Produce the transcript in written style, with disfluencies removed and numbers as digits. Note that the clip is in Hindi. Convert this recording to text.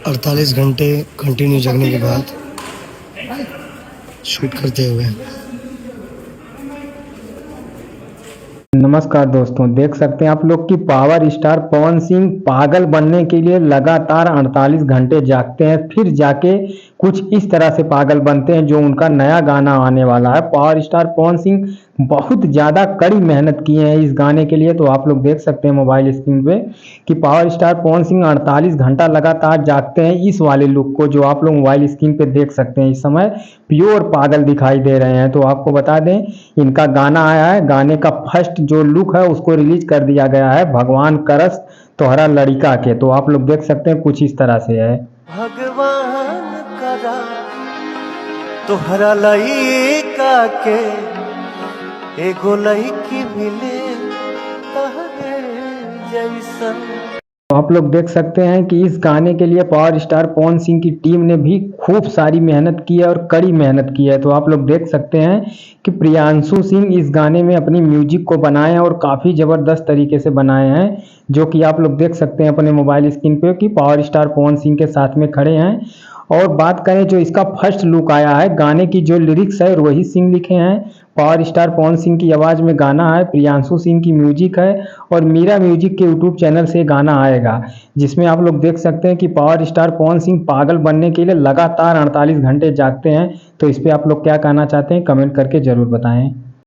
48 घंटे कंटिन्यू जगने के बाद शूट करते हुए। नमस्कार दोस्तों, देख सकते हैं आप लोग कि पावर स्टार पवन सिंह पागल बनने के लिए लगातार 48 घंटे जागते हैं, फिर जाके कुछ इस तरह से पागल बनते हैं जो उनका नया गाना आने वाला है। पावर स्टार पवन सिंह बहुत ज़्यादा कड़ी मेहनत किए हैं इस गाने के लिए, तो आप लोग देख सकते हैं मोबाइल स्क्रीन पे कि पावर स्टार पवन सिंह 48 घंटा लगातार जागते हैं। इस वाले लुक को जो आप लोग मोबाइल स्क्रीन पे देख सकते हैं, इस समय प्योर पागल दिखाई दे रहे हैं। तो आपको बता दें, इनका गाना आया है, गाने का फर्स्ट जो लुक है उसको रिलीज कर दिया गया है, भगवान करस तोहरा लड़िका के। तो आप लोग देख सकते हैं कुछ इस तरह से है। भगवान करा तोहरा लइका के एगो लइकी मिले तहरे जैसन। तो आप लोग देख सकते हैं कि इस गाने के लिए पावर स्टार पवन सिंह की टीम ने भी खूब सारी मेहनत की है और कड़ी मेहनत की है। तो आप लोग देख सकते हैं कि प्रियांशु सिंह इस गाने में अपनी म्यूजिक को बनाए हैं और काफ़ी ज़बरदस्त तरीके से बनाए हैं, जो कि आप लोग देख सकते हैं अपने मोबाइल स्क्रीन पे कि पावर स्टार पवन सिंह के साथ में खड़े हैं। और बात करें जो इसका फर्स्ट लुक आया है, गाने की जो लिरिक्स है रोहित सिंह लिखे हैं, पावर स्टार पवन सिंह की आवाज़ में गाना है, प्रियांशु सिंह की म्यूजिक है और मीरा म्यूजिक के यूट्यूब चैनल से गाना आएगा, जिसमें आप लोग देख सकते हैं कि पावर स्टार पवन सिंह पागल बनने के लिए लगातार 48 घंटे जागते हैं। तो इस पर आप लोग क्या कहना चाहते हैं, कमेंट करके ज़रूर बताएं।